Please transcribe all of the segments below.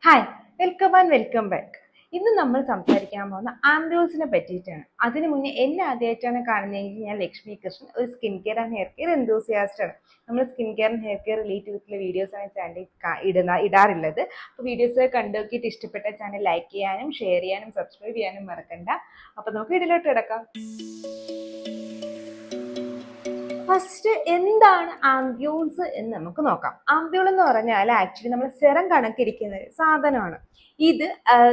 Hi, welcome and welcome back. ഇന്ന് നമ്മൾ സംസാരിക്കാൻ പോകുന്ന ആംബ്യൂൾസിനെ പറ്റിയിട്ടാണ്. അതിനു മുന്നേ എന്നെ ആദ്യമായിട്ടാണ് കാണുന്നതെങ്കിൽ ഞാൻ ലക്ഷ്മി കൃഷ്ണൻ, ഒരു skin care and hair care enthusiast ആണ്. നമ്മൾ skin care and hair care relate ചെയ്തിട്ടുള്ള വീഡിയോസാണ് ചാനലിൽ ഇടാറുള്ളത്. അപ്പോൾ വീഡിയോസ് കണ്ടു നോക്കിയിട്ട് ഇഷ്ടപ്പെട്ട ചാനൽ ലൈക്ക് ചെയ്യാനും ഷെയർ ചെയ്യാനും സബ്സ്ക്രൈബ് ചെയ്യാനും മറക്കണ്ട. അപ്പോൾ നമുക്ക് വീഡിയോയിലോട്ട് കിടക്കാം. ഫസ്റ്റ് എന്താണ് ആംബ്യൂൾസ് എന്ന് നമുക്ക് നോക്കാം. ആംബ്യൂൾ എന്ന് പറഞ്ഞാൽ ആക്ച്വലി നമ്മൾ സെറം കണക്കിരിക്കുന്ന ഒരു സാധനമാണ്. ഇത്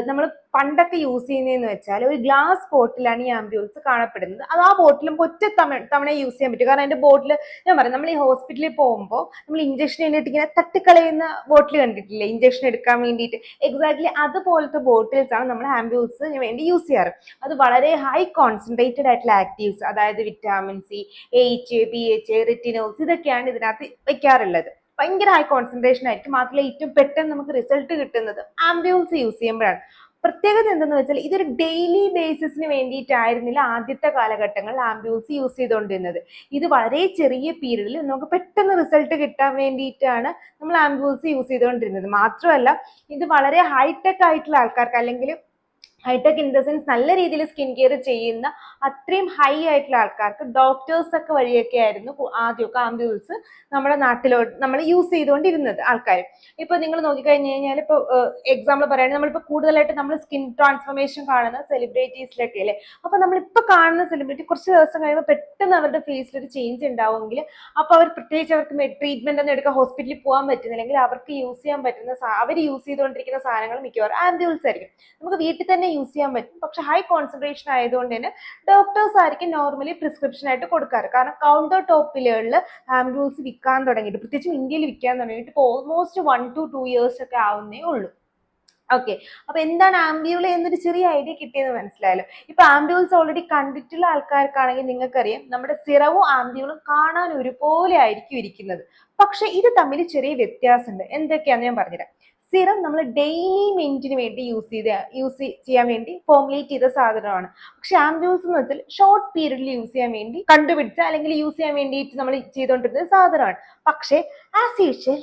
നമ്മൾ പണ്ടൊക്കെ യൂസ് ചെയ്യുന്നതെന്ന് വെച്ചാൽ ഒരു ഗ്ലാസ് ബോട്ടിലാണ് ഈ ആംബ്യൂൾസ് കാണപ്പെടുന്നത്. അത് ആ ബോട്ടിലും ഒറ്റ തവണ യൂസ് ചെയ്യാൻ പറ്റും. കാരണം അതിന്റെ ബോട്ടിൽ ഞാൻ പറയാം, നമ്മൾ ഈ ഹോസ്പിറ്റലിൽ പോകുമ്പോൾ നമ്മൾ ഇഞ്ചക്ഷൻ കഴിഞ്ഞിട്ട് ഇങ്ങനെ തട്ടിക്കളയുന്ന ബോട്ടിൽ കണ്ടിട്ടില്ലേ, ഇഞ്ചക്ഷൻ എടുക്കാൻ വേണ്ടിയിട്ട്. എക്സാക്ട്ലി അതുപോലത്തെ ബോട്ടിൽസ് ആണ് നമ്മൾ ആംബ്യൂൾസിന് വേണ്ടി യൂസ് ചെയ്യാറ്. അത് വളരെ ഹൈ കോൺസെൻട്രേറ്റഡ് ആയിട്ടുള്ള ആക്റ്റീവ്സ്, അതായത് vitamin C, H, P H, retinols, ഇതൊക്കെയാണ് ഇതിനകത്ത് വെക്കാറുള്ളത്. ഭയങ്കര ഹൈ കോൺസെൻട്രേഷൻ ആയിരിക്കും. മാത്രമല്ല ഏറ്റവും പെട്ടെന്ന് നമുക്ക് റിസൾട്ട് കിട്ടുന്നത് ആംബ്യൂൾസ് യൂസ് ചെയ്യുമ്പോഴാണ്. പ്രത്യേകത എന്തെന്ന് വെച്ചാൽ ഇതൊരു ഡെയിലി ബേസിസിന് വേണ്ടിയിട്ടായിരുന്നില്ല ആദ്യത്തെ കാലഘട്ടങ്ങളിൽ ആംബ്യൂൾസ് യൂസ് ചെയ്തുകൊണ്ടിരുന്നത്. ഇത് വളരെ ചെറിയ പീരീഡിൽ നമുക്ക് പെട്ടെന്ന് റിസൾട്ട് കിട്ടാൻ വേണ്ടിയിട്ടാണ് നമ്മൾ ആംബ്യൂൾസ് യൂസ് ചെയ്തുകൊണ്ടിരുന്നത്. മാത്രമല്ല ഇത് വളരെ ഹൈടെക് ആയിട്ടുള്ള ആൾക്കാർക്ക്, അല്ലെങ്കിൽ ഹൈടെക് ഇൻ ദ സെൻസ് നല്ല രീതിയിൽ സ്കിൻ കെയർ ചെയ്യുന്ന അത്രയും ഹൈ ആയിട്ടുള്ള ആൾക്കാർക്ക് ഡോക്ടേഴ്സ് ഒക്കെ വഴിയൊക്കെ ആയിരുന്നു ആദ്യമൊക്കെ ആംബ്യൂൾസ് നമ്മുടെ നാട്ടിലോട്ട് നമ്മൾ യൂസ് ചെയ്തുകൊണ്ടിരുന്നത് ആൾക്കാർ. ഇപ്പൊ നിങ്ങൾ നോക്കിക്കഴിഞ്ഞു കഴിഞ്ഞാൽ ഇപ്പോൾ എക്സാമ്പിൾ പറയുകയാണെങ്കിൽ നമ്മളിപ്പോൾ കൂടുതലായിട്ട് നമ്മൾ സ്കിൻ ട്രാൻസ്ഫോർമേഷൻ കാണുന്ന സെലിബ്രിറ്റീസിലൊക്കെ അല്ലേ. അപ്പൊ നമ്മളിപ്പോൾ കാണുന്ന സെലിബ്രിറ്റി കുറച്ച് ദിവസം കഴിയുമ്പോൾ പെട്ടെന്ന് അവരുടെ ഫേസിൽ ഒരു ചേഞ്ച് ഉണ്ടാവുമെങ്കിൽ അപ്പൊ അവർ പ്രത്യേകിച്ച് അവർക്ക് ട്രീറ്റ്മെന്റ് ഒന്നും എടുക്കാൻ ഹോസ്പിറ്റലിൽ പോകാൻ പറ്റുന്നില്ലെങ്കിൽ അവർക്ക് യൂസ് ചെയ്യാൻ പറ്റുന്ന അവർ യൂസ് ചെയ്തുകൊണ്ടിരിക്കുന്ന സാധനങ്ങൾ മിക്കവാറും ആംബ്യൂൾസ് ആയിരിക്കും. നമുക്ക് വീട്ടിൽ തന്നെ യൂസ് ചെയ്യാൻ പറ്റും. പക്ഷെ ഹൈ കോൺസെൻട്രേഷൻ ആയതുകൊണ്ട് തന്നെ ഡോക്ടേഴ്സ് ആയിരിക്കും നോർമലി പ്രിസ്ക്രിപ്ഷൻ ആയിട്ട് കൊടുക്കാറ്. കാരണം കൗണ്ടർ ടോപ്പിലുള്ള ആംബ്യൂൾസ് വിൽക്കാൻ തുടങ്ങിയിട്ട്, പ്രത്യേകിച്ചും ഇന്ത്യയിൽ വിൽക്കാൻ തുടങ്ങിയിട്ട് ഇപ്പോൾ ഓൾമോസ്റ്റ് 1 to 2 years ഒക്കെ ആവുന്നേ ഉള്ളൂ. ഓക്കെ, അപ്പൊ എന്താണ് ആംബ്യൂൾ എന്നൊരു ചെറിയ ഐഡിയ കിട്ടിയെന്ന് മനസ്സിലായല്ലോ. ഇപ്പൊ ആംബ്യൂൾസ് ഓൾറെഡി കണ്ടിട്ടുള്ള ആൾക്കാർക്കാണെങ്കിൽ നിങ്ങൾക്കറിയാം നമ്മുടെ സിറവും ആംബ്യൂളും കാണാൻ ഒരുപോലെ ആയിരിക്കും ഇരിക്കുന്നത്. പക്ഷെ ഇത് തമ്മിൽ ചെറിയ വ്യത്യാസമുണ്ട്. എന്തൊക്കെയാന്ന് ഞാൻ പറഞ്ഞുതരാം. സിറം നമ്മൾ ഡെയിലി മെയിൻറ്റിന് വേണ്ടി യൂസ് ചെയ്യാൻ വേണ്ടി ഫോർമുലേറ്റ് ചെയ്ത സാധനമാണ്. പക്ഷെ ആംബ്യൂൾസ് എന്ന് വെച്ചാൽ ഷോർട്ട് പീരീഡിൽ യൂസ് ചെയ്യാൻ വേണ്ടി കണ്ടുപിടിച്ച അല്ലെങ്കിൽ യൂസ് ചെയ്യാൻ വേണ്ടിയിട്ട് നമ്മൾ ചെയ്തുകൊണ്ടിരുന്ന സാധനമാണ്. പക്ഷെ ആസ് യൂഷ്വൽ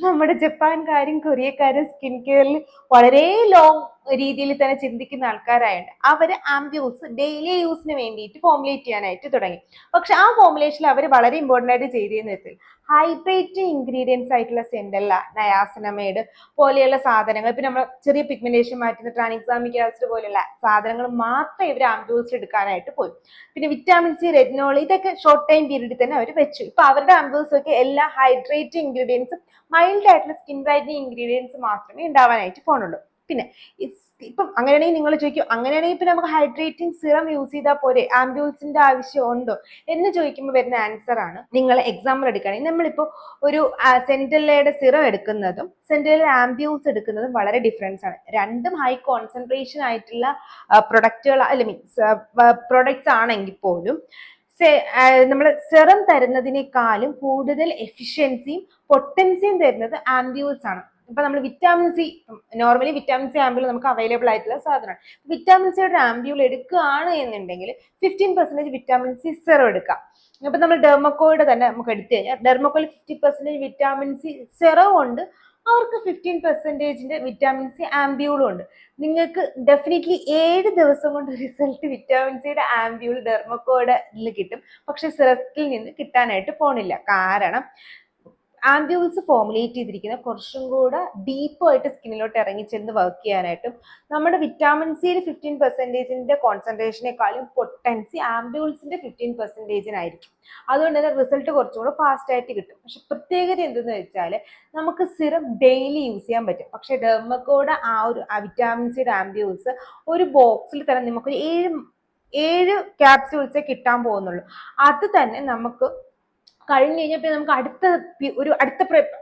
നമ്മുടെ ജപ്പാൻകാരും കൊറിയക്കാരും സ്കിൻ കെയറിൽ വളരെ ലോങ് രീതിയിൽ തന്നെ ചിന്തിക്കുന്ന ആൾക്കാരായുണ്ട് അവർ ആംബ്യൂൾസ് ഡെയിലി യൂസിന് വേണ്ടിയിട്ട് ഫോർമുലേറ്റ് ചെയ്യാനായിട്ട് തുടങ്ങി. പക്ഷെ ആ ഫോർമുലേഷനിൽ അവർ വളരെ ഇമ്പോർട്ടൻ്റ് ആയിട്ട് ചെയ്തതെന്ന് വെച്ചാൽ ഹൈഡ്രേറ്റിംഗ് ഇൻഗ്രീഡിയൻസ് ആയിട്ടുള്ള സെൻഡല്ല, നയാസിനമൈഡ് പോലെയുള്ള സാധനങ്ങൾ, പിന്നെ നമ്മൾ ചെറിയ പിഗ്മെന്റേഷൻ മാറ്റുന്ന ട്രാൻഎക്സാമിക് ആസിഡ് പോലെയുള്ള സാധനങ്ങൾ മാത്രമേ ഇവർ ആംബ്യൂൾസ് എടുക്കാനായിട്ട് പോയി. പിന്നെ വിറ്റാമിൻ സി, റെറ്റിനോൾ, ഇതൊക്കെ ഷോർട്ട് ടൈം പീരീഡിൽ തന്നെ അവർ വെച്ചു. ഇപ്പൊ അവരുടെ ആംബ്യൂൾസ് ഒക്കെ എല്ലാ ഹൈഡ്രേറ്റിംഗ് ഇൻഗ്രീഡിയൻസും മൈൽഡ് ആയിട്ടുള്ള സ്കിൻ ബ്രൈറ്റനിങ് ഇൻഗ്രീഡിയൻസ് മാത്രമേ ഉണ്ടാവാനായിട്ട് പോകുന്നുള്ളൂ. പിന്നെ ഇപ്പം അങ്ങനെയാണെങ്കിൽ നിങ്ങൾ ചോദിക്കും, അങ്ങനെയാണെങ്കിൽ ഇപ്പൊ നമുക്ക് ഹൈഡ്രേറ്റിംഗ് സിറം യൂസ് ചെയ്താൽ പോരെ, ആംബ്യൂൾസിന്റെ ആവശ്യം ഉണ്ടോ എന്ന് ചോദിക്കുമ്പോൾ വരുന്ന ആൻസർ ആണ്, നിങ്ങൾ എക്സാമ്പിൾ എടുക്കുകയാണെങ്കിൽ നമ്മളിപ്പോൾ ഒരു സെന്റലയുടെ സിറം എടുക്കുന്നതും സെന്റലയുടെ ആംബ്യൂൾസ് എടുക്കുന്നതും വളരെ ഡിഫറൻസ് ആണ്. രണ്ടും ഹൈ കോൺസെൻട്രേഷൻ ആയിട്ടുള്ള പ്രൊഡക്റ്റുകൾ അല്ല മീൻസ് പ്രൊഡക്ട്സ് ആണെങ്കിൽ പോലും നമ്മൾ സെറം തരുന്നതിനേക്കാളും കൂടുതൽ എഫിഷ്യൻസിയും പൊട്ടൻസിയും തരുന്നത് ആംബ്യൂൾസ് ആണ്. ഇപ്പൊ നമ്മൾ vitamin C, normally vitamin C ampoule നമുക്ക് അവൈലബിൾ ആയിട്ടുള്ള സാധനമാണ്. വിറ്റാമിൻ സിയുടെ ആംബ്യൂൾ എടുക്കുകയാണ് എന്നുണ്ടെങ്കിൽ 15% വിറ്റാമിൻ സി സെറം എടുക്കാം. ഇപ്പൊ നമ്മൾ ഡെർമക്കോയുടെ തന്നെ നമുക്ക് എടുത്തു കഴിഞ്ഞാൽ ഡെർമക്കോയിൽ 50% വിറ്റാമിൻ സി സെറം ഉണ്ട്, അവർക്ക് 15% വിറ്റാമിൻ സി ആംബ്യൂളും ഉണ്ട്. നിങ്ങൾക്ക് ഡെഫിനറ്റ്ലി 7 ദിവസം കൊണ്ട് റിസൾട്ട് വിറ്റാമിൻ സിയുടെ ആംബ്യൂൾ ഡെർമക്കോയുടെ കിട്ടും. പക്ഷെ സിറത്തിൽ നിന്ന് കിട്ടാനായിട്ട് പോണില്ല. കാരണം ആംബ്യൂൾസ് ഫോർമുലേറ്റ് ചെയ്തിരിക്കുന്ന കുറച്ചും കൂടെ ഡീപ്പായിട്ട് സ്കിന്നിലോട്ട് ഇറങ്ങിച്ചെന്ന് വർക്ക് ചെയ്യാനായിട്ടും നമ്മുടെ വിറ്റാമിൻ സിയിൽ 15% കോൺസെൻട്രേഷനേക്കാളും പൊട്ടൻസി ആംബ്യൂൾസിന്റെ 15% അതുകൊണ്ട് തന്നെ റിസൾട്ട് കുറച്ചും കൂടെ ഫാസ്റ്റ് ആയിട്ട് കിട്ടും. പക്ഷെ പ്രത്യേകത എന്തെന്ന് വെച്ചാൽ നമുക്ക് സിറം ഡെയിലി യൂസ് ചെയ്യാൻ പറ്റും. പക്ഷെ ഡെർമക്കോയുടെ ആ ഒരു വിറ്റാമിൻ സിയുടെ ആംബ്യൂൾസ് ഒരു ബോക്സിൽ തന്നെ നമുക്ക് 7 ക്യാപ്സ്യൂൾസേ കിട്ടാൻ പോകുന്നുള്ളൂ. അത് തന്നെ നമുക്ക് കഴിഞ്ഞ് കഴിഞ്ഞപ്പോൾ നമുക്ക്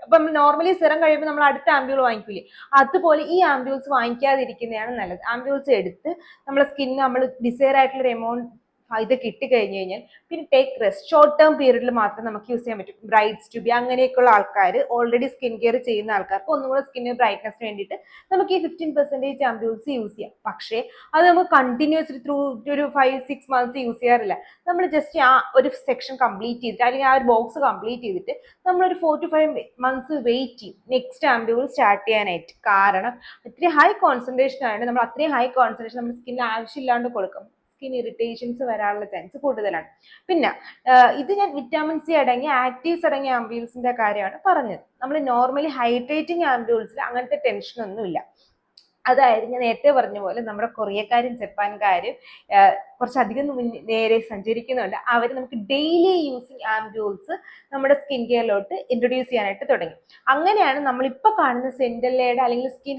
ഇപ്പം നോർമലി സിറം കഴിയുമ്പോൾ നമ്മൾ അടുത്ത ആംബ്യൂൾ വാങ്ങിക്കൂലേ, അതുപോലെ ഈ ആംബ്യൂൾസ് വാങ്ങിക്കാതിരിക്കുന്നതാണ് നല്ലത്. ആംബ്യൂൾസ് എടുത്ത് നമ്മളെ സ്കിന്ന് നമ്മൾ ഡിസൈർ ആയിട്ടുള്ള എമൗണ്ട് ഇത് കിട്ടിക്കഴിഞ്ഞ് കഴിഞ്ഞാൽ പിന്നെ ടേക്ക് റെസ്റ്റ്, ഷോർട്ട് ടേം പീരീഡിൽ മാത്രം നമുക്ക് യൂസ് ചെയ്യാൻ പറ്റും. ബ്രൈറ്റ്സ് ടു ബി അങ്ങനെയൊക്കെയുള്ള ആൾക്കാർ, ഓൾറെഡി സ്കിൻ കെയർ ചെയ്യുന്ന ആൾക്കാർക്ക് ഒന്നും കൂടെ സ്കിന്നിന് ബ്രൈറ്റ്നസ് വേണ്ടിയിട്ട് നമുക്ക് ഈ 15% ആംബ്യൂൾസ് യൂസ് ചെയ്യാം. പക്ഷേ അത് നമുക്ക് കണ്ടിന്യൂസ്ലി ത്രൂ ഒരു 5-6 months യൂസ് ചെയ്യാറില്ല. നമ്മൾ ജസ്റ്റ് ആ ഒരു സെക്ഷൻ കംപ്ലീറ്റ് ചെയ്തിട്ട് അല്ലെങ്കിൽ ആ ഒരു ബോക്സ് കംപ്ലീറ്റ് ചെയ്തിട്ട് നമ്മളൊരു 4 to 5 months വെയിറ്റ് ചെയ്യും നെക്സ്റ്റ് ആംബ്യൂൾ സ്റ്റാർട്ട് ചെയ്യാനായിട്ട്. കാരണം ഇത്രയും ഹൈ കോൺസെൻട്രേഷൻ ആയതുകൊണ്ട് നമ്മൾ അത്രയും ഹൈ കോൺസെൻട്രേഷൻ നമ്മുടെ സ്കിന്നിന് ആവശ്യമില്ലാണ്ട് കൊടുക്കും. സ്കിൻ ഇറിറ്റേഷൻസ് വരാനുള്ള ചാൻസ് കൂടുതലാണ്. പിന്നെ ഇത് ഞാൻ വിറ്റാമിൻ സി അടങ്ങിയ ആക്റ്റീവ്സ് അടങ്ങിയ ആംബ്യൂൾസിന്റെ കാര്യമാണ് പറഞ്ഞത്. നമ്മൾ നോർമലി ഹൈഡ്രേറ്റിംഗ് ആംബ്യൂൾസിൽ അങ്ങനത്തെ ടെൻഷനൊന്നുമില്ല. അതായത് ഞാൻ നേരത്തെ പറഞ്ഞ പോലെ നമ്മുടെ കൊറിയക്കാരും ജപ്പാൻകാരും കുറച്ചധികം നേരെ സഞ്ചരിക്കുന്നുണ്ട്. അവർ നമുക്ക് ഡെയിലി യൂസിങ് ആംബ്യൂൾസ് നമ്മുടെ സ്കിൻ കെയറിലോട്ട് ഇൻട്രൊഡ്യൂസ് ചെയ്യാനായിട്ട് തുടങ്ങി. അങ്ങനെയാണ് നമ്മളിപ്പോൾ കാണുന്ന സെൻഡല്ലയുടെ അല്ലെങ്കിൽ സ്കിൻ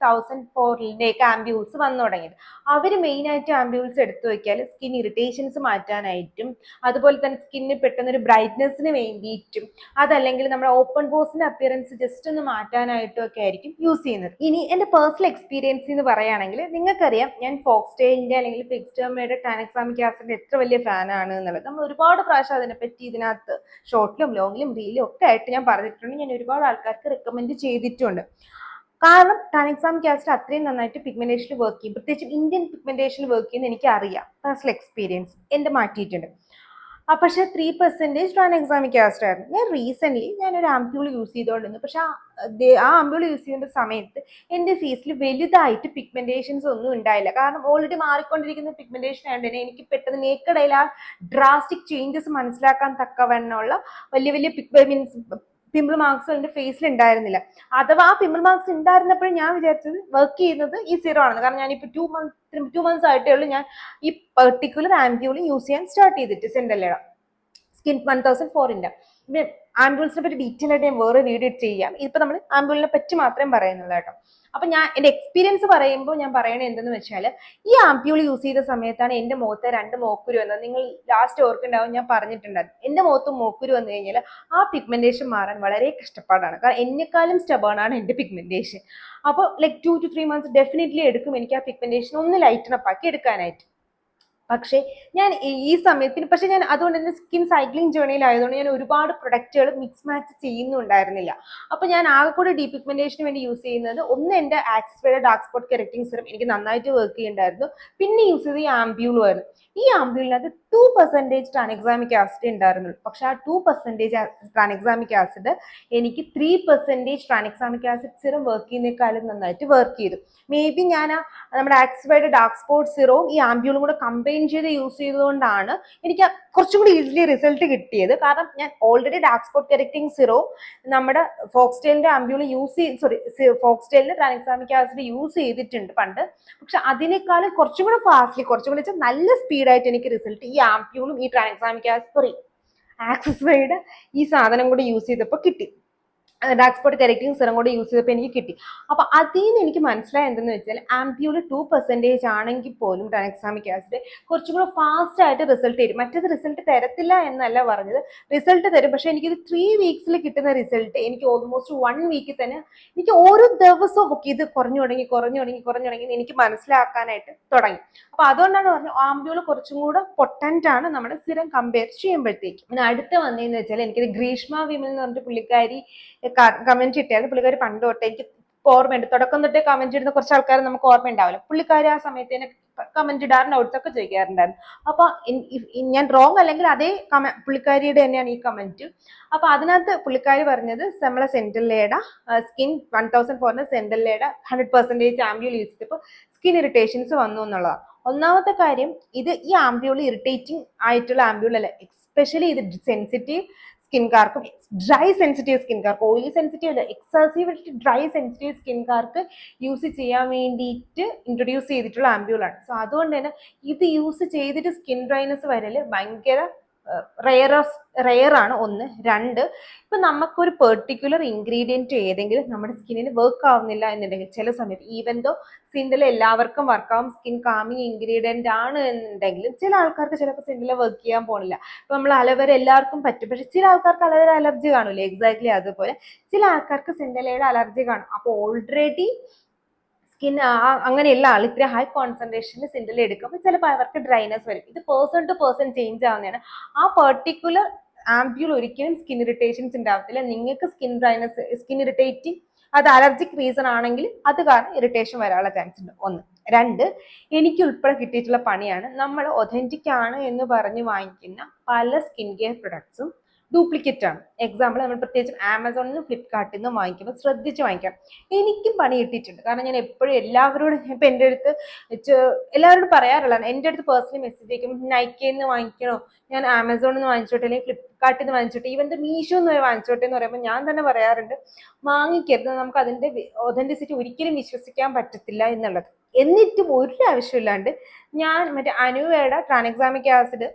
1004 ആംബ്യൂൾസ് വന്നു തുടങ്ങിയത്. അവർ മെയിനായിട്ട് ആംബ്യൂൾസ് എടുത്തു വയ്ക്കാൽ സ്കിൻ ഇറിറ്റേഷൻസ് മാറ്റാനായിട്ടും അതുപോലെ തന്നെ സ്കിന്നിന് പെട്ടെന്നൊരു ബ്രൈറ്റ്നസിന് വേണ്ടിയിട്ടും അതല്ലെങ്കിൽ നമ്മുടെ ഓപ്പൺ പോസിന്റെ അപ്പിയറൻസ് ജസ്റ്റ് ഒന്ന് മാറ്റാനായിട്ടും ഒക്കെ ആയിരിക്കും യൂസ് ചെയ്യുന്നത്. ഇനി എൻ്റെ പേഴ്സണൽ എക്സ്പീരിയൻസ് എന്ന് പറയുകയാണെങ്കിൽ നിങ്ങൾക്കറിയാം ഞാൻ ഫോക്സ്റ്റെയിലിന്റെ അല്ലെങ്കിൽ പിക്സ്റ്റർമയുടെ ടാനക്സാമിക് ആസിഡിന്റെ എത്ര വലിയ ഫാനാണ് എന്നുള്ളത്. നമ്മൾ ഒരുപാട് പ്രാവശ്യം അതിനെപ്പറ്റി ഇതിനകത്ത് ഷോർട്ടിലും ലോങ്ങിലും റീലും ഒക്കെ ആയിട്ട് ഞാൻ പറഞ്ഞിട്ടുണ്ട്. ഞാൻ ഒരുപാട് ആൾക്കാർക്ക് റെക്കമെൻഡ് ചെയ്തിട്ടുണ്ട്. കാരണം ടാനക്സാമിക് ആസിഡ് അത്രയും നന്നായിട്ട് പിഗ്മെന്റേഷനിൽ വർക്ക് ചെയ്യും. പ്രത്യേകിച്ചും ഇന്ത്യൻ പിഗ്മെന്റേഷനിൽ വർക്ക് ചെയ്യുന്ന എനിക്ക് അറിയാം. പേഴ്സണൽ എക്സ്പീരിയൻസ് എൻ്റെ മാറ്റിയിട്ടുണ്ട്. പക്ഷേ 3% ടാനക്സാമിക് ആസിഡ് ആയിരുന്നു. ഞാൻ റീസെന്റ് ഞാനൊരു ആംപ്യൂൾ യൂസ് ചെയ്തുകൊണ്ടിരുന്നു. പക്ഷെ ആ ആംപ്യൂൾ യൂസ് ചെയ്യുന്ന സമയത്ത് എൻ്റെ ഫേസിൽ വലുതായിട്ട് പിഗ്മെന്റേഷൻസ് ഒന്നും ഉണ്ടായില്ല. കാരണം ഓൾറെഡി മാറിക്കൊണ്ടിരിക്കുന്ന പിഗ്മെന്റേഷൻ ആയതുകൊണ്ട് തന്നെ എനിക്ക് പെട്ടെന്ന് നേക്കടയിൽ ആ ഡ്രാസ്റ്റിക് ചേഞ്ചസ് മനസ്സിലാക്കാൻ തക്കവണ്ണമുള്ള വലിയ വലിയ മീൻസ് പിമ്പിൾ മാർക്സ് എൻ്റെ ഫേസിൽ ഉണ്ടായിരുന്നില്ല. അഥവാ ആ പിമ്പിൾ മാർക്സ് ഉണ്ടായിരുന്നപ്പോഴും ഞാൻ വിചാരിച്ചത് വർക്ക് ചെയ്യുന്നത് ഈ സീറോ ആണെന്ന്. കാരണം ഞാനിപ്പോൾ 2 months ആയിട്ടേ ഉള്ളൂ ഞാൻ ഈ പെർട്ടിക്കുലർ ആംപ്യൂൾ യൂസ് ചെയ്യാൻ സ്റ്റാർട്ട് ചെയ്തിട്ട് സെൻഡല്ലയുടെ സ്കിൻ 1004ന്റെ. ആംബ്യൂൾസിനെ പറ്റി ഡീറ്റെയിൽ ആയിട്ട് ഞാൻ വേറെ വീഡിയോ ചെയ്യാം. ഇപ്പൊ നമ്മൾ ആംബ്യൂളിനെ പറ്റി മാത്രമേ പറയുന്നുള്ളൂ കേട്ടോ. അപ്പൊ ഞാൻ എൻ്റെ എക്സ്പീരിയൻസ് പറയുമ്പോൾ ഞാൻ പറയണത് എന്തെന്ന് വെച്ചാൽ ഈ ആംപ്യൂൾ യൂസ് ചെയ്ത സമയത്താണ് എൻ്റെ മുഖത്ത് 2 മോക്കുരു വന്നത്. നിങ്ങൾ ലാസ്റ്റ് ഓർക്കുണ്ടാവും ഞാൻ പറഞ്ഞിട്ടുണ്ടായിരുന്നു. എൻ്റെ മുഖത്ത് മോക്കുരു വന്നു കഴിഞ്ഞാൽ ആ പിഗ്മെന്റേഷൻ മാറാൻ വളരെ കഷ്ടപ്പാടാണ്. കാരണം എന്നെക്കാളും സ്റ്റബേൺ ആണ് എൻ്റെ പിഗ്മെന്റേഷൻ. അപ്പോൾ ലൈക്ക് 2 to 3 months ഡെഫിനറ്റ്ലി എടുക്കും എനിക്ക് ആ പിഗ്മെന്റേഷൻ ഒന്ന് ലൈറ്റൻ അപ്പ് ആക്കി എടുക്കാനായിട്ട്. പക്ഷേ ഞാൻ ഈ സമയത്തിന് പക്ഷെ ഞാൻ അതുകൊണ്ട് തന്നെ സ്കിൻ സൈക്ലിംഗ് ജേർണിയിലായതുകൊണ്ട് ഞാൻ ഒരുപാട് പ്രൊഡക്റ്റുകൾ മിക്സ് മാച്ച് ചെയ്യുന്നുണ്ടായിരുന്നില്ല. അപ്പൊ ഞാൻ ആകെ കൂടെ ഡീപിഗ്മെന്റേഷന് വേണ്ടി യൂസ് ചെയ്യുന്നത് ഒന്ന് എൻ്റെ ആക്സ്ഫയുടെ ഡാർക്ക് സ്പോട്ട് കറക്റ്റിംഗ് സിറം എനിക്ക് നന്നായിട്ട് വർക്ക് ചെയ്യുന്നുണ്ടായിരുന്നു. പിന്നെ യൂസ് ചെയ്ത് ഈ ആംബ്യൂളും ആയിരുന്നു. ഈ ആംബ്യൂളിനകത്ത് 2% ടാനക്സാമിക് ആസിഡ് ഉണ്ടായിരുന്നുള്ളൂ. പക്ഷെ ആ 2% ടാനക്സാമിക് ആസിഡ് എനിക്ക് 3% ടാനക്സാമിക് ആസിഡ് സിറം വർക്ക് ചെയ്യുന്നേക്കാളും നന്നായിട്ട് വർക്ക് ചെയ്തു. മേ ബി ഞാൻ നമ്മുടെ ആക്സ്ഫയുടെ ഡാർക്ക് സ്പോട്ട് സിറവും ഈ ആംബ്യൂളും കൂടെ കമ്പൈൻ ചെയ്ത് യൂസ് ചെയ്തുകൊണ്ടാണ് എനിക്ക് കുറച്ചും കൂടി ഈസിലി റിസൾട്ട് കിട്ടിയത്. കാരണം ഞാൻ ഓൾറെഡി ഡാർക്ക് സ്പോട്ട് കറക്റ്റിംഗ് സിറവും നമ്മുടെ ഫോക്സ്റ്റെയിലിന്റെ ആംബ്യൂൾ ഫോക്സ്റ്റെയിലിന്റെ ടാനക്സാമിക് ആസിഡ് യൂസ് ചെയ്തിട്ടുണ്ട് പണ്ട്. പക്ഷെ അതിനേക്കാളും കുറച്ചും കൂടെ ഫാസ്റ്റ്ലി കുറച്ചും കൂടി നല്ല സ്പീഡായിട്ട് എനിക്ക് റിസൾട്ട് ഈ ആംപ്യൂളും ഈ ടാനക്സാമിക് ആസിഡ് ആക്സസ്വയുടെ ഈ സാധനം കൂടി യൂസ് ചെയ്തപ്പോൾ കിട്ടി. ഡാർക്ക് സ്പോട്ട് കറക്റ്റിംഗ് സിറം കൂടെ യൂസ് ചെയ്തപ്പോൾ എനിക്ക് കിട്ടി. അപ്പൊ അതിൽ നിന്ന് എനിക്ക് മനസ്സിലായത് എന്തെന്ന് വെച്ചാൽ ആംപ്യൂൾ 2% ആണെങ്കിൽ പോലും ടാനക്സാമിക് ആസിഡ് കുറച്ചും കൂടെ ഫാസ്റ്റ് ആയിട്ട് റിസൾട്ട് തരും. മറ്റേത് റിസൾട്ട് തരത്തില്ല എന്നല്ല പറഞ്ഞത്, റിസൾട്ട് തരും. പക്ഷെ എനിക്കൊരു 3 weeks കിട്ടുന്ന റിസൾട്ട് എനിക്ക് ഓൾമോസ്റ്റ് 1 week തന്നെ എനിക്ക് ഓരോ ദിവസവും ഒക്കെ ഇത് കുറഞ്ഞു തുടങ്ങി എനിക്ക് മനസ്സിലാക്കാനായിട്ട് തുടങ്ങി. അപ്പൊ അതുകൊണ്ടാണ് പറഞ്ഞത് ആംപ്യൂൾ കുറച്ചും കൂടെ പൊട്ടന്റ് ആണ് നമ്മുടെ സിറം കമ്പയർ ചെയ്യുമ്പോഴത്തേക്കും. പിന്നെ അടുത്ത വന്നതെന്ന് വെച്ചാൽ എനിക്കൊരു ഗ്രീഷ്മ വിമൽ എന്ന് പറഞ്ഞിട്ട് പുള്ളിക്കാരി കമന്റ് ഇട്ടായിരുന്നു. പുള്ളിക്കാരി പണ്ട് തൊട്ടേ എനിക്ക് ഓർമ്മയുണ്ട്, തുടക്കം തൊട്ടേ കമന്റ് ഇടുന്ന കുറച്ച് ആൾക്കാർ നമുക്ക് ഓർമ്മ ഉണ്ടാവില്ല. പുള്ളിക്കാരി ആ സമയത്ത് തന്നെ കമന്റ് ഇടാറ് നോട്ട്സ് ഒക്കെ ചോദിക്കാറുണ്ടായിരുന്നു. അപ്പൊ ഞാൻ റോങ് അല്ലെങ്കിൽ അതേ പുള്ളിക്കാരിയുടെ തന്നെയാണ് ഈ കമന്റ്. അപ്പൊ അതിനകത്ത് പുള്ളിക്കാരി പറഞ്ഞത് നമ്മളെ സെൻഡല്ലയുടെ സ്കിൻ 1004 സെൻഡല്ലയുടെ 100% ആംബ്യൂൾ യൂസ് ചെയ്തപ്പോൾ സ്കിൻ ഇറിറ്റേഷൻസ് വന്നു എന്നുള്ളതാണ്. ഒന്നാമത്തെ കാര്യം, ഇത് ഈ ആംബ്യൂൾ ഇറിറ്റേറ്റിംഗ് ആയിട്ടുള്ള ആംബ്യൂൾ അല്ല. എസ്പെഷ്യലി ഇത് സെൻസിറ്റീവ് സ്കിൻകാർക്കും ഡ്രൈ സെൻസിറ്റീവ് സ്കിൻകാർക്ക്, ഓയിലി സെൻസിറ്റീവ് അല്ല, എക്സസീവ് ഡ്രൈ സെൻസിറ്റീവ് സ്കിൻകാർക്ക് യൂസ് ചെയ്യാൻ വേണ്ടിയിട്ട് ഇൻട്രൊഡ്യൂസ് ചെയ്തിട്ടുള്ള ആംബ്യൂളാണ്. സോ അതുകൊണ്ട് തന്നെ ഇത് യൂസ് ചെയ്തിട്ട് സ്കിൻ ഡ്രൈനെസ് വരല് ഭയങ്കര റെയർ ആണ്. 1. 2, ഇപ്പൊ നമുക്കൊരു പെർട്ടിക്കുലർ ഇൻഗ്രീഡിയൻറ്റ് ഏതെങ്കിലും നമ്മുടെ സ്കിന്നിന് വർക്ക് ആവുന്നില്ല എന്നുണ്ടെങ്കിൽ ചില സമയത്ത് ഈവൻ ദോ സിൻഡല എല്ലാവർക്കും വർക്കാവും, സ്കിൻ കാമിങ് ഇൻഗ്രീഡിയന്റ് ആണ് എന്നുണ്ടെങ്കിലും ചില ആൾക്കാർക്ക് ചിലപ്പോൾ സിൻഡല വർക്ക് ചെയ്യാൻ പോണില്ല. ഇപ്പൊ നമ്മൾ അലവര എല്ലാവർക്കും പറ്റും, പക്ഷെ ചില ആൾക്കാർക്ക് അലവര അലർജി കാണൂല. എക്സാക്ട്ലി അതുപോലെ ചില ആൾക്കാർക്ക് സിൻഡലയുടെ അലർജി കാണും. അപ്പോൾ ഓൾറെഡി സ്കിൻ അങ്ങനെയുള്ള ആൾ ഇത്ര ഹൈ കോൺസെൻട്രേഷനിൽ സിൻഡല എടുക്കുമ്പോൾ ചിലപ്പോൾ അവർക്ക് ഡ്രൈനസ് വരും. ഇത് പേഴ്സൺ ടു പേഴ്സൺ ചേഞ്ച് ആവുന്നതാണ്. ആ പെർട്ടിക്കുലർ ആംപ്യൂൾ ഒരിക്കലും സ്കിൻ ഇറിറ്റേഷൻസ് ഉണ്ടാവത്തില്ല. നിങ്ങൾക്ക് സ്കിൻ ഡ്രൈനസ്, സ്കിൻ ഇറിറ്റേറ്റിംഗ്, അത് അലർജിക് റീസൺ ആണെങ്കിൽ അത് കാരണം ഇറിറ്റേഷൻ വരാനുള്ള ചാൻസ് ഉണ്ട്. ഒന്ന്. രണ്ട്, എനിക്ക് ഉൾപ്പെടെ കിട്ടിയിട്ടുള്ള പണിയാണ്, നമ്മൾ ഒതന്റിക് ആണ് എന്ന് പറഞ്ഞ് വാങ്ങിക്കുന്ന പല സ്കിൻ കെയർ പ്രൊഡക്ട്സും ഡ്യൂപ്ലിക്കേറ്റ് ആണ്. എക്സാമ്പിൾ, നമ്മൾ പ്രത്യേകിച്ചും ആമസോണിൽ നിന്നും ഫ്ലിപ്കാർട്ടിൽ നിന്നും വാങ്ങിക്കുമ്പോൾ ശ്രദ്ധിച്ച് വാങ്ങിക്കാം. എനിക്കും പണി കിട്ടിയിട്ടുണ്ട്. കാരണം ഞാൻ എപ്പോഴും എല്ലാവരോടും, ഇപ്പം എൻ്റെ അടുത്ത് എല്ലാവരോടും പറയാറുള്ളതാണ്, എൻ്റെ അടുത്ത് പേഴ്സണലി മെസ്സേജ് അയക്കും, നൈക്കയിൽ നിന്ന് വാങ്ങിക്കണോ, ഞാൻ ആമസോണിൽ നിന്ന് വാങ്ങിച്ചോട്ടെ, അല്ലെങ്കിൽ ഫ്ലിപ്കാർട്ടിൽ നിന്ന് വാങ്ങിച്ചോട്ടെ, ഈവൻ മീഷോ നിന്ന് വാങ്ങിച്ചോട്ടെ എന്ന് പറയുമ്പോൾ ഞാൻ തന്നെ പറയാറുണ്ട്, വാങ്ങിക്കരുത്, നമുക്ക് അതിൻ്റെ ഒതന്റിസിറ്റി ഒരിക്കലും വിശ്വസിക്കാൻ പറ്റത്തില്ല എന്നുള്ളത്. എന്നിട്ടും ഒരു ആവശ്യമില്ലാണ്ട് ഞാൻ മറ്റേ അനുവയുടെ ട്രാൻഎക്സാമിക് ആസിഡ്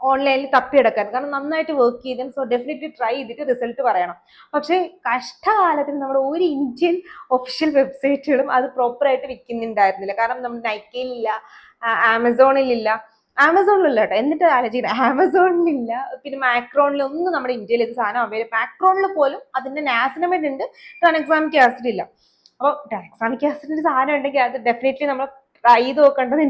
ഓൺലൈനിൽ തപ്പിയെടുക്കാൻ, കാരണം നന്നായിട്ട് വർക്ക് ചെയ്തും, സോ ഡെഫിനറ്റ്ലി ട്രൈ ചെയ്തിട്ട് റിസൾട്ട് പറയണം. പക്ഷേ കഷ്ടകാലത്തിന് നമ്മുടെ ഒരു ഇന്ത്യൻ ഒഫീഷ്യൽ വെബ്സൈറ്റുകളും അത് പ്രോപ്പറായിട്ട് വിൽക്കുന്നുണ്ടായിരുന്നില്ല. കാരണം നമ്മൾ നൈക്കയിലില്ല, ആമസോണിലില്ല, ആമസോണിലില്ല കേട്ടോ, എന്നിട്ട് ആലോചിക്കണം, ആമസോണിലില്ല, പിന്നെ മാക്രോണിലൊന്നും നമ്മുടെ ഇന്ത്യയിൽ ഇത് സാധനം അവൈലബിൾ, മാക്രോണിൽ പോലും അതിന്റെ നാസിനമൈഡ് ഉണ്ട്, ട്രാൻഎക്സാമിക് ആസിഡ് ഇല്ല. അപ്പോൾ ട്രാൻഎക്സാമിക് ആസിഡിന്റെ സാധനം ഉണ്ടെങ്കിൽ അത് ഡെഫിനറ്റ്ലി നമ്മൾ ട്രൈ ചെയ്ത് നോക്കേണ്ടത്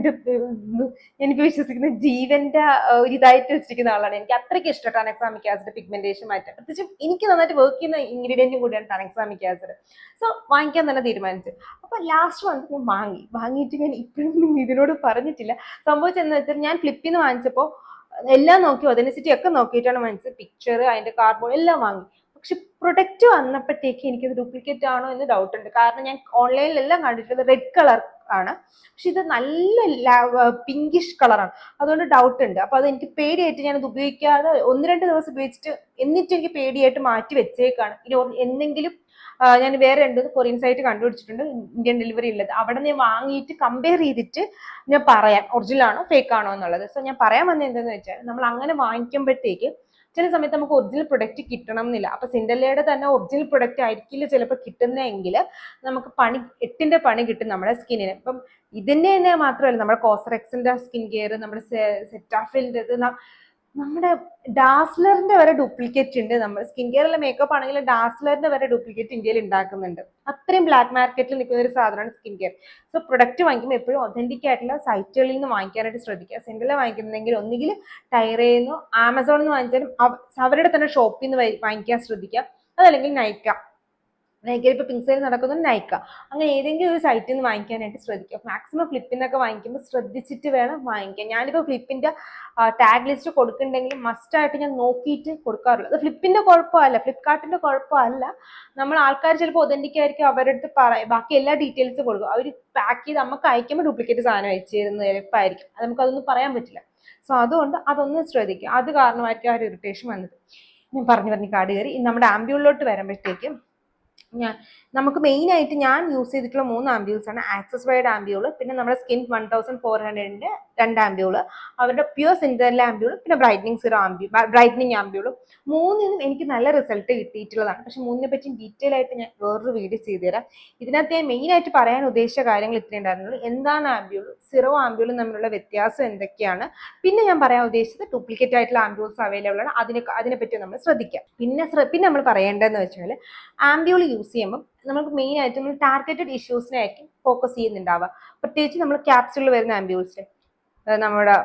എനിക്ക് വിശ്വസിക്കുന്ന ജീവന്റെ ഒരു ഇതായിട്ട് വെച്ചിരിക്കുന്ന ആളാണ്. എനിക്ക് അത്രയ്ക്ക് ഇഷ്ടം ട്രാൻഎക്സാമിക് ആസിഡ് പിഗ്മെന്റേഷൻ മാറ്റാൻ. പ്രത്യേകിച്ചും എനിക്ക് നന്നായിട്ട് വർക്ക് ചെയ്യുന്ന ഇൻഗ്രീഡിയന്റും കൂടിയാണ് ട്രാൻഎക്സാമിക് ആസിഡ്. സോ വാങ്ങിക്കാൻ തന്നെ തീരുമാനിച്ചു. അപ്പൊ ലാസ്റ്റ് മന്ത് ഞാൻ വാങ്ങിയിട്ട് ഞാൻ ഇപ്പോഴും ഇതിനോട് പറഞ്ഞിട്ടില്ല. സംഭവിച്ചെന്ന് വെച്ചാൽ, ഞാൻ ഫ്ലിപ്പിൽ നിന്ന് വാങ്ങിച്ചപ്പോൾ എല്ലാം നോക്കി, ഒതന്റിസിറ്റി ഒക്കെ നോക്കിയിട്ടാണ് വാങ്ങിച്ചത്. പിക്ചർ, അതിന്റെ കാർഡ്ബോർഡ് എല്ലാം വാങ്ങി. പക്ഷെ പ്രൊഡക്റ്റ് വന്നപ്പോഴത്തേക്ക് എനിക്കത് ഡ്യൂപ്ലിക്കേറ്റ് ആണോ എന്ന് ഡൗട്ട് ഉണ്ട്. കാരണം ഞാൻ ഓൺലൈനിലെല്ലാം കണ്ടിട്ടുള്ളത് റെഡ് കളർ ആണ്, പക്ഷെ ഇത് നല്ല പിങ്കിഷ് കളറാണ്. അതുകൊണ്ട് ഡൗട്ട് ഉണ്ട്. അപ്പൊ അത് എനിക്ക് പേടിയായിട്ട് ഞാനത് ഉപയോഗിക്കാതെ 1-2 ദിവസം ഉപയോഗിച്ചിട്ട്, എന്നിട്ട് എനിക്ക് പേടിയായിട്ട് മാറ്റി വെച്ചേക്കാണ്. ഇനി എന്തെങ്കിലും ഞാൻ വേറെ 2 കൊറിയൻ സൈറ്റ് കണ്ടുപിടിച്ചിട്ടുണ്ട് ഇന്ത്യൻ ഡെലിവറി ഉള്ളത്. അവിടെ ഞാൻ വാങ്ങിയിട്ട് കമ്പയർ ചെയ്തിട്ട് ഞാൻ പറയാം ഒറിജിനൽ ആണോ ഫേക്ക് ആണോ എന്നുള്ളത്. സോ ഞാൻ പറയാൻ വന്നത് എന്താണെന്ന് വെച്ചാൽ, നമ്മൾ അങ്ങനെ വാങ്ങിക്കുമ്പോഴത്തേക്ക് ചില സമയത്ത് നമുക്ക് ഒറിജിനൽ പ്രൊഡക്റ്റ് കിട്ടണം എന്നില്ല. അപ്പൊ സിൻഡലയുടെ തന്നെ ഒറിജിനൽ പ്രൊഡക്റ്റ് ആയിരിക്കില്ല ചിലപ്പോൾ കിട്ടുന്നതെങ്കിൽ നമുക്ക് എട്ടിന്റെ പണി കിട്ടും നമ്മുടെ സ്കിന്നിന്. ഇപ്പം ഇതിന്റെ തന്നെ മാത്രമല്ല, നമ്മുടെ കോസ്റെക്സിന്റെ സ്കിൻ കെയർ, നമ്മുടെ സെറ്റാഫിലിന്റെ, നമ്മുടെ ഡാസ്ലറിന്റെ വരെ ഡ്യൂപ്ലിക്കേറ്റ് ഉണ്ട്. നമ്മൾ സ്കിൻ കെയറിലെ മേക്കപ്പ് ആണെങ്കിൽ ഡാസ്ലറിന്റെ വരെ ഡ്യൂപ്ലിക്കേറ്റ് ഇന്ത്യയിൽ ഉണ്ടാക്കുന്നുണ്ട്. അത്രയും ബ്ലാക്ക് മാർക്കറ്റിൽ നിൽക്കുന്ന ഒരു സാധനമാണ് സ്കിൻ കെയർ. സോ പ്രൊഡക്റ്റ് വാങ്ങിക്കുമ്പോൾ എപ്പോഴും ഒതന്റിക് ആയിട്ടുള്ള സൈറ്റുകളിൽ നിന്ന് വാങ്ങിക്കാനായിട്ട് ശ്രദ്ധിക്കുക. സിൻഡല വാങ്ങിക്കുന്നെങ്കിൽ ഒന്നുകിൽ ടൈറയിൽ നിന്നോ ആമസോണിൽ നിന്ന് വാങ്ങിച്ചാലും അവരുടെ തന്നെ ഷോപ്പിൽ നിന്ന് വാങ്ങിക്കാൻ ശ്രദ്ധിക്കുക. അതല്ലെങ്കിൽ നൈക്കയിൽ ഇപ്പോൾ പിങ്സയിൽ നടക്കുന്ന നൈക്ക, അങ്ങനെ ഏതെങ്കിലും ഒരു സൈറ്റിൽ നിന്ന് വാങ്ങിക്കാനായിട്ട് ശ്രദ്ധിക്കുക. മാക്സിമം ഫ്ലിപ്പിൽ നിന്നൊക്കെ വാങ്ങിക്കുമ്പോൾ ശ്രദ്ധിച്ചിട്ട് വേണം വാങ്ങിക്കാൻ. ഞാനിപ്പോൾ ഫ്ലിപ്പിന്റെ ടാഗ് ലിസ്റ്റ് കൊടുക്കുന്നുണ്ടെങ്കിൽ മസ്റ്റായിട്ട് ഞാൻ നോക്കിയിട്ട് കൊടുക്കാറുള്ളൂ. അത് ഫ്ലിപ്പിന്റെ കുഴപ്പമല്ല, ഫ്ലിപ്കാർട്ടിന്റെ കുഴപ്പമല്ല. നമ്മൾ ആൾക്കാർ ചിലപ്പോൾ ഒതന്റിക് ആയിരിക്കും, അവരുടെ അടുത്ത് ബാക്കി എല്ലാ ഡീറ്റെയിൽസും കൊടുക്കും. അവർ പാക്ക് ചെയ്ത് നമുക്ക് അയക്കുമ്പോൾ ഡ്യൂപ്ലിക്കേറ്റ് സാധനം അയച്ചു തരുന്ന എളുപ്പമായിരിക്കും. അത് നമുക്കതൊന്നും പറയാൻ പറ്റില്ല. സോ അതുകൊണ്ട് അതൊന്ന് ശ്രദ്ധിക്കുക. അത് കാരണമായിരിക്കും ആ ഒരു ഇറിറ്റേഷൻ വന്നത്. ഞാൻ പറഞ്ഞു കാട് കയറി. നമ്മുടെ ആംബ്യൂളിലോട്ട് വരുമ്പോഴത്തേക്കും നമുക്ക് മെയിൻ ആയിട്ട് ഞാൻ യൂസ് ചെയ്തിട്ടുള്ള 3 ആംബ്യൂൾസ് ആണ്. ആക്സസ് വൈഡ് ആംബ്യൂൾ, പിന്നെ നമ്മുടെ സ്കിൻ 1400ന്റെ 2 ആംബ്യൂൾ, അവരുടെ പ്യൂർ സിൻഡറെല്ല ആംബ്യൂൾ, പിന്നെ ബ്രൈറ്റനിങ് ആംബ്യൂൾ. 3നും എനിക്ക് നല്ല റിസൾട്ട് കിട്ടിയിട്ടുള്ളതാണ്. പക്ഷെ 3നെ പറ്റി ഡീറ്റെയിൽ ആയിട്ട് ഞാൻ വേറൊരു വീഡിയോ ചെയ്തുതരാം. ഇതിനകത്ത് ഞാൻ മെയിൻ ആയിട്ട് പറയാൻ ഉദ്ദേശിച്ച കാര്യങ്ങൾ ഇത്രയും ഉണ്ടായിരുന്നുള്ളൂ. എന്താണ് ആംബ്യൂൾ, സിറോ ആംബ്യൂളും തമ്മിലുള്ള വ്യത്യാസം എന്തൊക്കെയാണ്, പിന്നെ ഞാൻ പറയാൻ ഉദ്ദേശിച്ചത് ഡ്യൂപ്ലിക്കേറ്റ് ആയിട്ടുള്ള ആംബ്യൂൾസ് അവൈലബിൾ ആണ്, അതിനെപ്പറ്റി നമ്മൾ ശ്രദ്ധിക്കാം. പിന്നെ നമ്മൾ പറയേണ്ടതെന്ന് വെച്ചാൽ, ആംബ്യൂൾ യൂസ് ചെയ്യുമ്പോൾ നമുക്ക് മെയിൻ ആയിട്ട് നമ്മൾ ടാർഗറ്റഡ് ഇഷ്യൂസിനായിരിക്കും ഫോക്കസ് ചെയ്യുന്നുണ്ടാവുക. പ്രത്യേകിച്ച് നമ്മൾ ക്യാപ്സുകളിൽ വരുന്ന ആംബ്യൂൾസിൽ നമ്മുടെ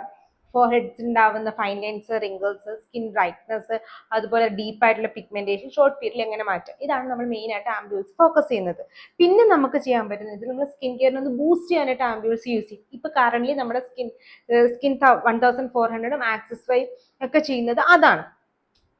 ഫോർഹെഡ്സ് ഉണ്ടാവുന്ന fine lines, wrinkles, skin brightness, അതുപോലെ ഡീപ്പായിട്ടുള്ള പിഗ്മെന്റേഷൻ ഷോർട്ട് പീരീഡിൽ എങ്ങനെ മാറ്റാം, ഇതാണ് നമ്മൾ മെയിൻ ആയിട്ട് ആംബ്യൂൾസ് ഫോക്കസ് ചെയ്യുന്നത്. പിന്നെ നമുക്ക് ചെയ്യാൻ പറ്റുന്നത്, നമ്മൾ സ്കിൻ കെയറിനെ ഒന്ന് ബൂസ്റ്റ് ചെയ്യാനായിട്ട് ആംബ്യൂൾസ് യൂസ് ചെയ്യും. ഇപ്പൊ കറന്റ് നമ്മുടെ സ്കിൻ 1400 ആക്സസ് വൈ ഒക്കെ ചെയ്യുന്നത് അതാണ്.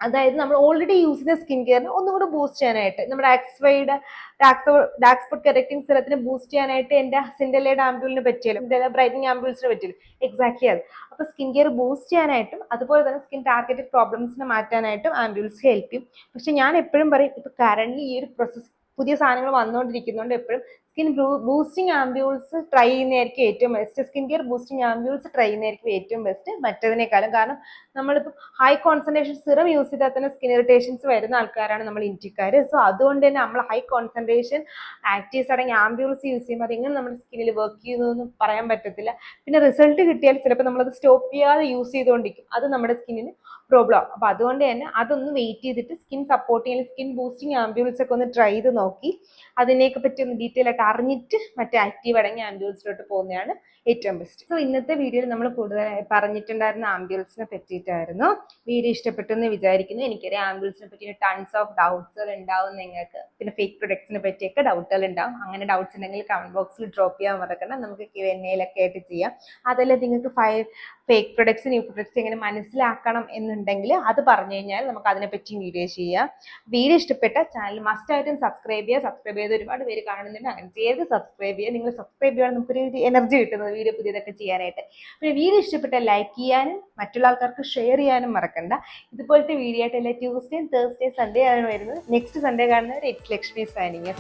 അതായത് നമ്മൾ ഓൾറെഡി യൂസ് ചെയ്യുന്ന സ്കിൻ കെയറിന് ഒന്നുകൂടെ ബൂസ്റ്റ് ചെയ്യാനായിട്ട്, നമ്മുടെ ആക്സ്വൈഡ് ഡാർക്ക് സ്പോട്ട് കറക്റ്റിംഗ് സിറത്തിന് ബൂസ്റ്റ് ചെയ്യാനായിട്ട് എൻ്റെ സിൻഡലയുടെ ആംബ്യൂളിന് പറ്റിയാലും, ബ്രൈറ്റനിങ് ആംബ്യൂൾസിന് പറ്റിയാലും എക്സാക്ട്ലി അത്. അപ്പൊ സ്കിൻ കെയർ ബൂസ്റ്റ് ചെയ്യാനായിട്ടും അതുപോലെ തന്നെ സ്കിൻ ടാർഗറ്റഡ് പ്രോബ്ലംസിനെ മാറ്റാനായിട്ടും ആംബ്യൂൾസ് ഹെൽപ്പ് ചെയ്യും. പക്ഷെ ഞാൻ എപ്പോഴും പറയും, ഇപ്പൊ കറന്റ് ഈ ഒരു പ്രോസസ് പുതിയ സാധനങ്ങൾ വന്നുകൊണ്ടിരിക്കുന്നതുകൊണ്ട് എപ്പോഴും സ്കിൻ ബൂസ്റ്റിംഗ് ആംബ്യൂൾസ് ട്രൈ ചെയ്യുന്നതായിരിക്കും ഏറ്റവും best. Skin care boosting ampoules try ചെയ്യുന്നതായിരിക്കും ഏറ്റവും ബെസ്റ്റ് മറ്റതിനേക്കാളും. കാരണം നമ്മളിപ്പോൾ ഹൈ കോൺസെൻട്രേഷൻ സിറം യൂസ് ചെയ്താൽ തന്നെ സ്കിൻ ഇറിറ്റേഷൻസ് വരുന്ന ആൾക്കാരാണ് നമ്മൾ ഇന്ത്യക്കാർ. സോ അതുകൊണ്ട് തന്നെ നമ്മൾ ഹൈ കോൺസെൻട്രേഷൻ ആക്റ്റീവ്സ് അടങ്ങിയ ആംബ്യൂൾസ് യൂസ് ചെയ്യുമ്പോൾ അതെങ്ങനെ നമ്മുടെ സ്കിന്നിൽ വർക്ക് ചെയ്യുന്നതെന്നും പറയാൻ പറ്റത്തില്ല. പിന്നെ റിസൾട്ട് കിട്ടിയാൽ ചിലപ്പോൾ നമ്മളത് സ്റ്റോപ്പ് ചെയ്യാതെ യൂസ് ചെയ്തുകൊണ്ടിരിക്കും. അത് നമ്മുടെ സ്കിന്നിന് പ്രോബ്ലം. അപ്പൊ അതുകൊണ്ട് തന്നെ അതൊന്ന് വെയിറ്റ് ചെയ്തിട്ട് സ്കിൻ സപ്പോർട്ടിങ് സ്കിൻ ബൂസ്റ്റിംഗ് ആംബ്യൂൾസ് ഒക്കെ ഒന്ന് ട്രൈ ചെയ്ത് നോക്കി അതിനെയൊക്കെ പറ്റി ഒന്ന് ഡീറ്റെയിൽ ആയിട്ട് അറിഞ്ഞിട്ട് മറ്റേ ആക്റ്റീവ് അടങ്ങിയ ആംബ്യൂൾസിലോട്ട് പോകുന്നതാണ് ഏറ്റവും ബെസ്റ്റ്. സോ ഇന്നത്തെ വീഡിയോയിൽ നമ്മൾ കൂടുതലായി പറഞ്ഞിട്ടുണ്ടായിരുന്ന ആംബ്യൂൾസിനെ പറ്റിയിട്ടായിരുന്നു. വീഡിയോ ഇഷ്ടപ്പെട്ടു എന്ന് വിചാരിക്കുന്നു. എനിക്കറിയാം ആംബ്യൂൾസിനെ പറ്റി ടൺസ് ഓഫ് ഡൗട്ട്സുകൾ ഉണ്ടാവും നിങ്ങൾക്ക്, പിന്നെ ഫേക്ക് പ്രൊഡക്ട്സിനെ പറ്റിയൊക്കെ ഡൗട്ടുകൾ ഉണ്ടാവും. അങ്ങനെ ഡൗട്ട്സ് ഉണ്ടെങ്കിൽ കമന്റ് ബോക്സിൽ ഡ്രോപ്പ് ചെയ്യാൻ മറക്കണം. നമുക്ക് Q&A ആയിട്ട് ചെയ്യാം. അതല്ല നിങ്ങൾക്ക് ഫേക്ക് പ്രൊഡക്ട്സ് ന്യൂ പ്രൊഡക്ട്സ് എങ്ങനെ മനസ്സിലാക്കണം എന്നുണ്ടെങ്കിൽ അത് പറഞ്ഞു കഴിഞ്ഞാൽ നമുക്ക് അതിനെപ്പറ്റി വീഡിയോ ചെയ്യാം. വീഡിയോ ഇഷ്ടപ്പെട്ട ചാനൽ മസ്റ്റ് ആയിട്ടും സബ്സ്ക്രൈബ് ചെയ്യുക. സബ്സ്ക്രൈബ് ചെയ്ത് ഒരുപാട് പേര് കാണുന്നുണ്ട്, അങ്ങനെ ചെയ്ത് സബ്സ്ക്രൈബ് ചെയ്യുക. നിങ്ങൾ സബ്സ്ക്രൈബ് ചെയ്യുകയാണ് നമുക്കൊരു എനർജി കിട്ടുന്നത് വീഡിയോ പുതിയതൊക്കെ ചെയ്യാനായിട്ട്. പിന്നെ വീഡിയോ ഇഷ്ടപ്പെട്ട ലൈക്ക് ചെയ്യാനും മറ്റുള്ള ആൾക്കാർക്ക് ഷെയർ ചെയ്യാനും മറക്കണ്ട. ഇതുപോലത്തെ വീഡിയോ ആയിട്ട് എല്ലാ ട്യൂസ്ഡേ, തേഴ്സ്ഡേ, സൺഡേ ആണ് വരുന്നത്. നെക്സ്റ്റ് സൺഡേ കാണുന്നത് ഇറ്റ്സ് ലക്ഷ്മി സൈനിങ്.